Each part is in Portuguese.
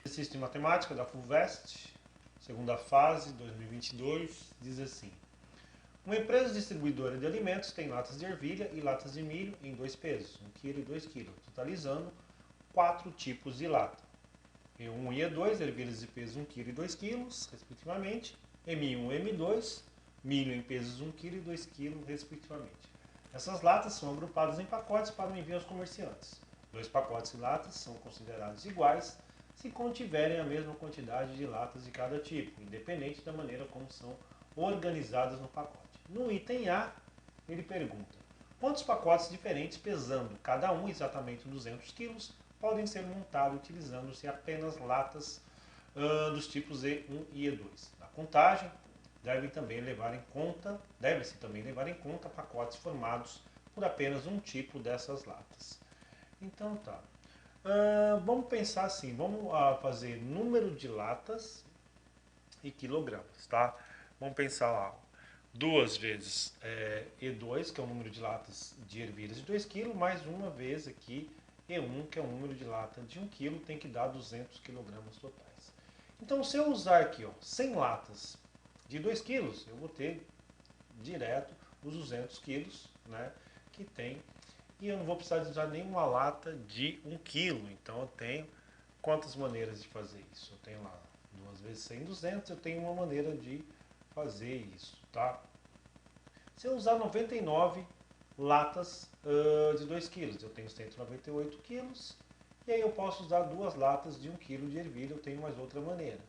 Exercício de matemática da FUVEST, segunda fase, 2022, diz assim: uma empresa distribuidora de alimentos tem latas de ervilha e latas de milho em dois pesos, 1 kg e 2 kg, totalizando 4 tipos de lata. E1 e E2, ervilhas de peso 1 kg e 2 kg, respectivamente. M1 e M2, milho em pesos 1 kg e 2 kg, respectivamente. Essas latas são agrupadas em pacotes para o envio aos comerciantes. 2 pacotes de latas são considerados iguais se contiverem a mesma quantidade de latas de cada tipo, independente da maneira como são organizadas no pacote. No item A, ele pergunta: quantos pacotes diferentes, pesando cada um exatamente 200 kg, podem ser montados utilizando-se apenas latas dos tipos E1 e E2? Na contagem, deve-se também levar em conta pacotes formados por apenas um tipo dessas latas. Então tá. Vamos pensar assim, vamos fazer número de latas e quilogramas, tá? Vamos pensar lá, 2 vezes E2, que é o número de latas de ervilhas de 2 kg, mais uma vez aqui E1, que é o número de lata de 1 kg, tem que dar 200 kg totais. Então, se eu usar aqui 100 latas de 2 kg, eu vou ter direto os 200 kg, né, que tem. E eu não vou precisar de usar nenhuma lata de 1 kg. Então eu tenho quantas maneiras de fazer isso? Eu tenho lá 2 vezes 100, 200. Eu tenho uma maneira de fazer isso, tá? Se eu usar 99 latas de 2 kg, eu tenho 198 kg. E aí eu posso usar 2 latas de 1 kg de ervilha. Eu tenho mais outra maneira.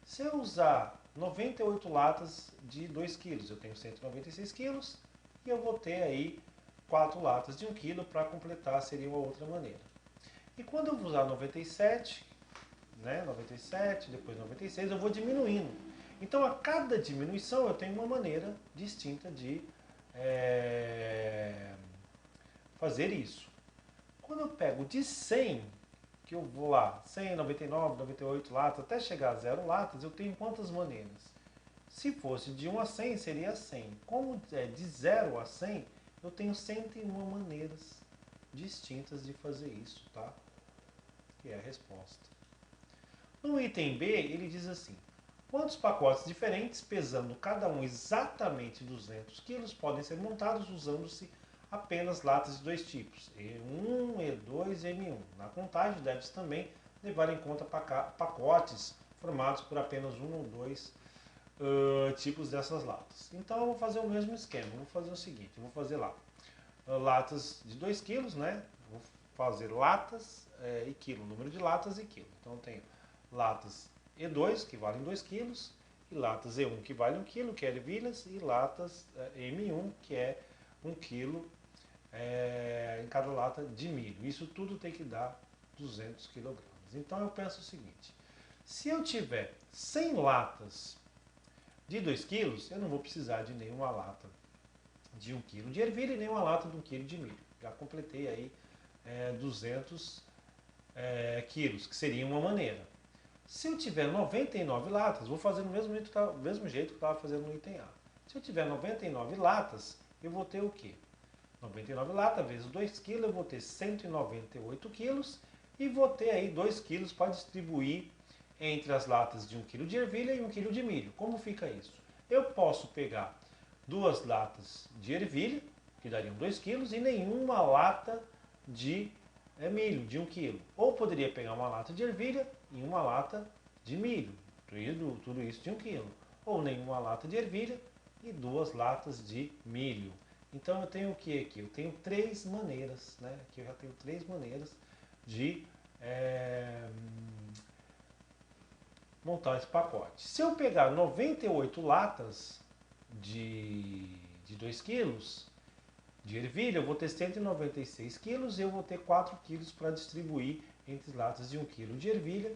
Se eu usar 98 latas de 2 kg, eu tenho 196 kg. E eu vou ter aí 4 latas de 1 kg para completar, seria uma outra maneira. E quando eu usar 97, né, 97, depois 96, eu vou diminuindo. Então, a cada diminuição, eu tenho uma maneira distinta de fazer isso. Quando eu pego de 100, que eu vou lá, 100, 99, 98 latas, até chegar a 0 latas, eu tenho quantas maneiras? Se fosse de 1 a 100, seria 100. Como é de 0 a 100, eu tenho 101 maneiras distintas de fazer isso, tá? Que é a resposta. No item B, ele diz assim: quantos pacotes diferentes, pesando cada um exatamente 200 kg, podem ser montados usando-se apenas latas de dois tipos, E1, E2 e M1. Na contagem, deve-se também levar em conta pacotes formados por apenas um ou dois tipos dessas latas. Então eu vou fazer o mesmo esquema, vou fazer o seguinte, eu vou fazer lá latas de 2 kg, né? Vou fazer latas e quilo, número de latas e quilo. Então eu tenho latas E2, que valem 2 kg, e latas E1, que vale 1 kg, que é ervilhas, e latas M1, que é 1 kg em cada lata de milho. Isso tudo tem que dar 200 kg. Então eu penso o seguinte: se eu tiver 100 latas de 2 kg, eu não vou precisar de nenhuma lata de 1 kg de ervilha e nenhuma lata de 1 kg de milho. Já completei aí 200 quilos, que seria uma maneira. Se eu tiver 99 latas, vou fazer do mesmo jeito que eu estava fazendo no item A. Se eu tiver 99 latas, eu vou ter o quê? 99 latas vezes 2 kg, eu vou ter 198 quilos e vou ter aí 2 quilos para distribuir entre as latas de 1 kg de ervilha e 1 kg de milho. Como fica isso? Eu posso pegar 2 latas de ervilha, que dariam 2 kg, e nenhuma lata de milho, de 1 kg. Ou poderia pegar uma lata de ervilha e uma lata de milho, tudo isso de 1 kg. Ou nenhuma lata de ervilha e 2 latas de milho. Então eu tenho o que aqui? Eu tenho 3 maneiras, né? Aqui eu já tenho 3 maneiras de montar esse pacote. Se eu pegar 98 latas de 2 kg de ervilha, eu vou ter 196 quilos e eu vou ter 4 quilos para distribuir entre latas de 1 kg de ervilha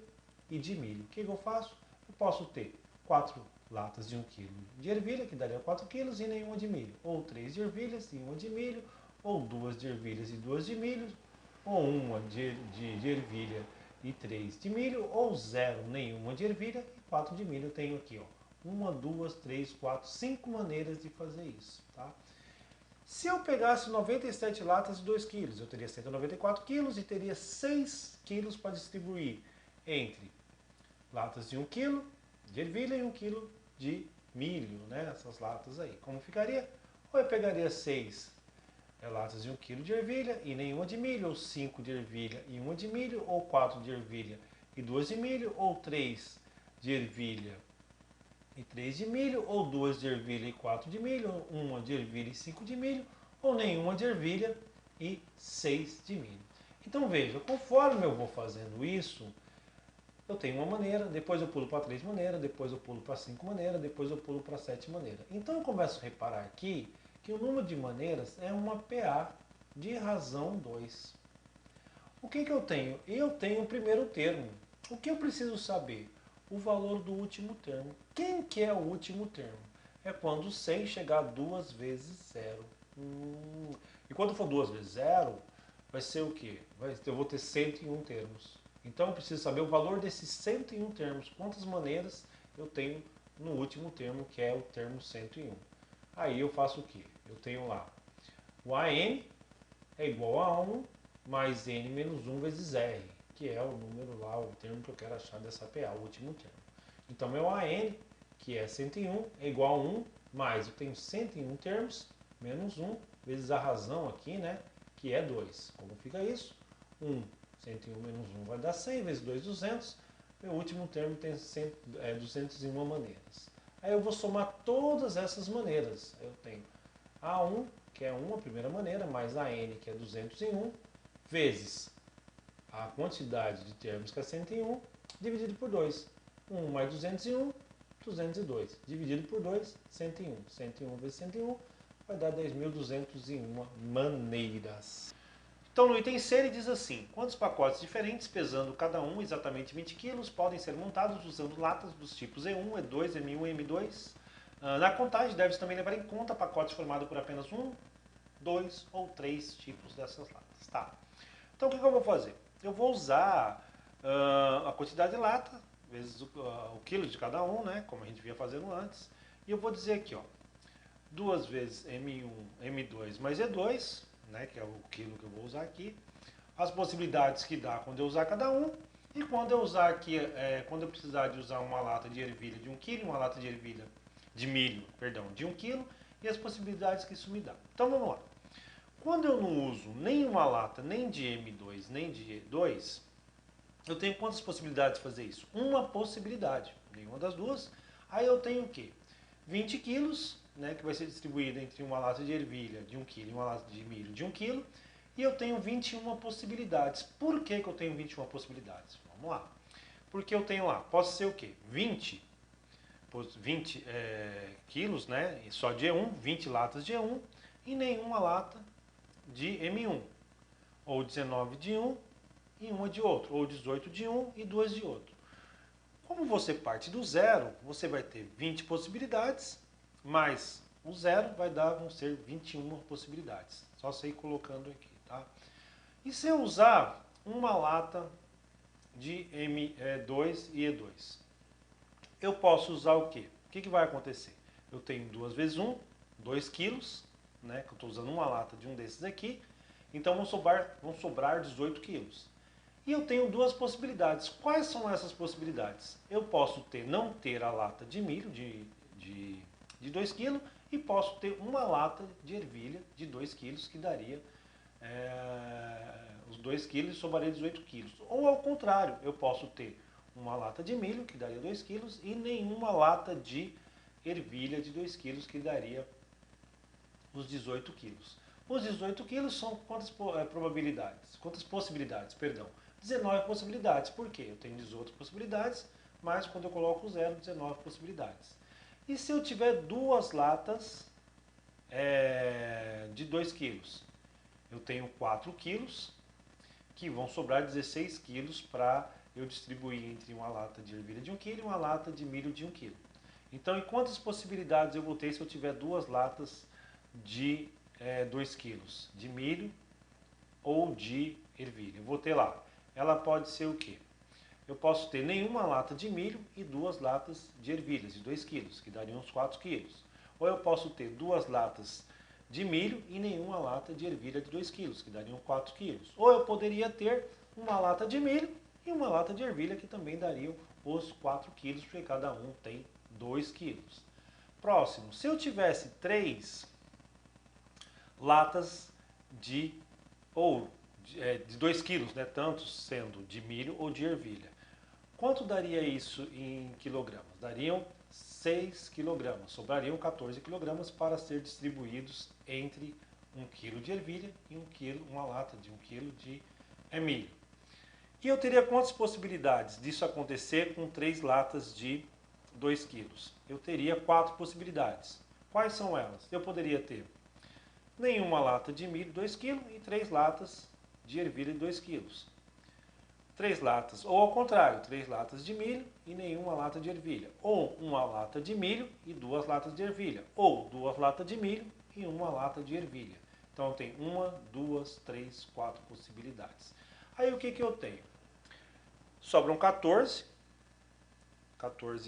e de milho. O que eu faço? Eu posso ter 4 latas de 1 kg de ervilha, que daria 4 quilos, e nenhuma de milho. Ou 3 de ervilhas e uma de milho, ou 2 de ervilhas e 2 de milho, ou uma de ervilha e 3 de milho, ou 0, nenhuma de ervilha e 4 de milho. Eu tenho aqui, ó, 1, 2, 3, 4, 5 maneiras de fazer isso, tá? Se eu pegasse 97 latas de 2 kg, eu teria 194 quilos e teria 6 quilos para distribuir entre latas de 1 kg de ervilha e 1 kg de milho, né? Essas latas aí. Como ficaria? Ou eu pegaria 6 latas de 1 kg de ervilha e nenhuma de milho, ou 5 de ervilha e 1 de milho, ou 4 de ervilha e 2 de milho, ou 3 de ervilha e 3 de milho, ou 2 de ervilha e 4 de milho, ou 1 de ervilha e 5 de milho, ou nenhuma de ervilha e 6 de milho. Então veja, conforme eu vou fazendo isso, eu tenho uma maneira, depois eu pulo para 3 maneiras, depois eu pulo para 5 maneiras, depois eu pulo para 7 maneiras. Então eu começo a reparar aqui que o número de maneiras é uma PA de razão 2. O que eu tenho? Eu tenho o primeiro termo. O que eu preciso saber? O valor do último termo. Quem que é o último termo? É quando 100 chegar 2 vezes 0. E quando for 2 vezes 0, vai ser o quê? Eu vou ter 101 termos. Então eu preciso saber o valor desses 101 termos. Quantas maneiras eu tenho no último termo, que é o termo 101. Aí eu faço o quê? Eu tenho lá o AN é igual a 1 mais N menos 1 vezes R, que é o número lá, o termo que eu quero achar dessa PA, o último termo. Então meu AN, que é 101, é igual a 1 mais, eu tenho 101 termos, menos 1 vezes a razão aqui, né, que é 2. Como fica isso? 101 menos 1 vai dar 100, vezes 2, 200. Meu último termo tem 201 maneiras. Aí eu vou somar todas essas maneiras. Eu tenho A1, que é 1, a primeira maneira, mais AN, que é 201, vezes a quantidade de termos, que é 101, dividido por 2. 1 mais 201, 202. Dividido por 2, 101. 101 vezes 101 vai dar 10.201 maneiras. Então no item C ele diz assim: quantos pacotes diferentes, pesando cada um exatamente 20 kg, podem ser montados usando latas dos tipos E1, E2, M1 e M2? Na contagem deve-se também levar em conta pacotes formados por apenas 1, 2 ou 3 tipos dessas latas. Tá. Então o que eu vou fazer? Eu vou usar a quantidade de lata, vezes o quilo de cada um, né, como a gente vinha fazendo antes. E eu vou dizer aqui, ó, 2 vezes M1, M2 mais E2, né, que é o quilo que eu vou usar aqui, as possibilidades que dá quando eu usar cada um, e quando eu usar aqui, quando eu precisar de usar uma lata de ervilha de 1 kg, uma lata de ervilha de milho, perdão, de 1 kg, e as possibilidades que isso me dá. Então vamos lá. Quando eu não uso nenhuma lata, nem de M2, nem de E2, eu tenho quantas possibilidades de fazer isso? Uma possibilidade, nenhuma das duas. Aí eu tenho o quê? 20 quilos, né, que vai ser distribuído entre uma lata de ervilha de 1 kg e uma lata de milho de 1 kg. E eu tenho 21 possibilidades. Por que eu tenho 21 possibilidades? Vamos lá. Porque eu tenho lá, posso ser o quê? 20 quilos, né, só de E1, 20 latas de E1 e nenhuma lata de M1. Ou 19 de um e uma de outro. Ou 18 de um e 2 de outro. Como você parte do zero, você vai ter 20 possibilidades, mais o zero vão ser 21 possibilidades. Só você ir colocando aqui, tá? E se eu usar uma lata de M2 e E2? Eu posso usar o quê? O que vai acontecer? Eu tenho 2 vezes 1, 2 quilos, né, que eu estou usando uma lata de um desses aqui, então vão sobrar 18 quilos. E eu tenho duas possibilidades. Quais são essas possibilidades? Eu posso não ter a lata de milho de 2 kg e posso ter uma lata de ervilha de 2 kg, que daria os 2 kg e sobraria 18 kg. Ou ao contrário, eu posso ter uma lata de milho, que daria 2 kg, e nenhuma lata de ervilha de 2 kg, que daria os 18 kg. Os 18 quilos são quantas probabilidades? Quantas possibilidades, perdão? 19 possibilidades. Por quê? Eu tenho 18 possibilidades, mas quando eu coloco o zero, 19 possibilidades. E se eu tiver duas latas de 2 quilos? Eu tenho 4 quilos, que vão sobrar 16 quilos para eu distribuir entre uma lata de ervilha de 1 kg e uma lata de milho de 1 kg. Então, em quantas possibilidades eu vou ter se eu tiver duas latas de 2 quilos de milho ou de ervilha? Eu vou ter lá, ela pode ser o quê? Eu posso ter nenhuma lata de milho e duas latas de ervilhas de 2 quilos, que dariam uns 4 quilos. Ou eu posso ter duas latas de milho e nenhuma lata de ervilha de 2 quilos, que dariam 4 quilos. Ou eu poderia ter uma lata de milho e uma lata de ervilha que também dariam os 4 quilos, porque cada um tem 2 quilos. Próximo, se eu tivesse 3 latas de 2 quilos, né, tanto sendo de milho ou de ervilha, quanto daria isso em quilogramas? Dariam 6 quilogramas, sobrariam 14 quilogramas para ser distribuídos entre 1 quilo de ervilha e uma lata de 1 quilo de milho. E eu teria quantas possibilidades disso acontecer com 3 latas de 2 quilos? Eu teria 4 possibilidades. Quais são elas? Eu poderia ter nenhuma lata de milho 2 kg e 3 latas de ervilha de 2 kg. 3 latas, ou ao contrário, 3 latas de milho e nenhuma lata de ervilha. Ou uma lata de milho e 2 latas de ervilha. Ou 2 latas de milho e uma lata de ervilha. Então tem 1, 2, 3, 4 possibilidades. Aí o que eu tenho? Sobram 14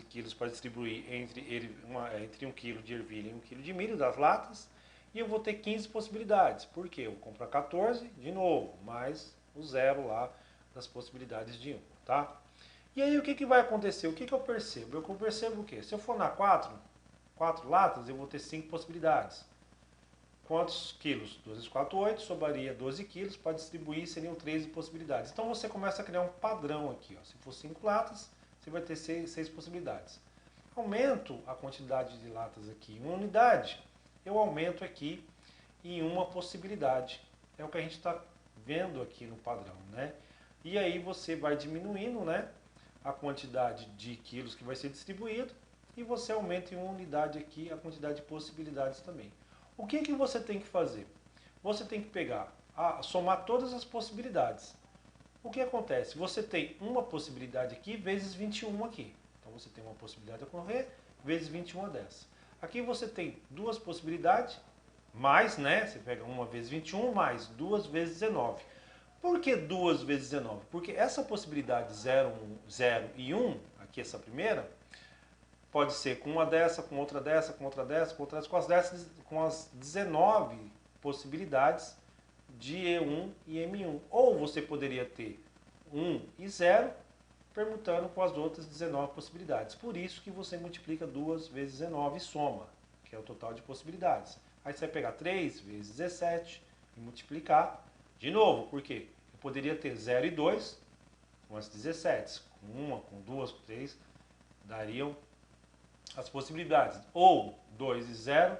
quilos para distribuir entre 1 quilo de ervilha e 1 quilo de milho das latas. E eu vou ter 15 possibilidades. Por quê? Eu vou comprar 14 de novo, mais o zero lá das possibilidades de 1, tá? E aí o que vai acontecer? O que eu percebo? Eu percebo o quê? Se eu for na 4 latas, eu vou ter 5 possibilidades. Quantos quilos? 2 vezes 4, 8, sobraria 12 quilos, para distribuir seriam 13 possibilidades. Então você começa a criar um padrão aqui, ó. Se for 5 latas, você vai ter 6 possibilidades. Aumento a quantidade de latas aqui em 1 unidade, eu aumento aqui em uma possibilidade. É o que a gente está vendo aqui no padrão, né? E aí você vai diminuindo, né, a quantidade de quilos que vai ser distribuído e você aumenta em uma unidade aqui a quantidade de possibilidades também. O que você tem que fazer? Você tem que pegar, somar todas as possibilidades. O que acontece? Você tem uma possibilidade aqui vezes 21 aqui. Então você tem uma possibilidade de ocorrer vezes 21 dessa. Aqui você tem 2 possibilidades, mais, né? Você pega 1 vezes 21 mais 2 vezes 19. Por que 2 vezes 19? Porque essa possibilidade 0 e 1, aqui essa primeira, pode ser com uma dessa, com outra dessa, com outra dessa, com outra dessa, com as 19 possibilidades de E1 e M1. Ou você poderia ter 1 e 0, permutando com as outras 19 possibilidades. Por isso que você multiplica 2 vezes 19 e soma, que é o total de possibilidades. Aí você vai pegar 3 vezes 17 e multiplicar de novo. Por quê? Eu poderia ter 0 e 2 com as 17. Com uma, com duas, com 3, dariam as possibilidades. Ou 2 e 0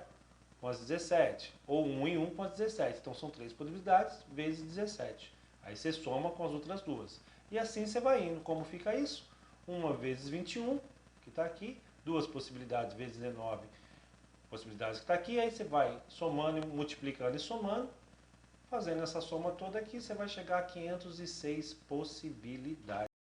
com as 17. Ou 1 e 1 com as 17. Então são 3 possibilidades vezes 17. Aí você soma com as outras duas. E assim você vai indo. Como fica isso? 1 vezes 21, que está aqui. 2 possibilidades vezes 19 possibilidades que está aqui. Aí você vai somando, multiplicando e somando. Fazendo essa soma toda aqui, você vai chegar a 506 possibilidades.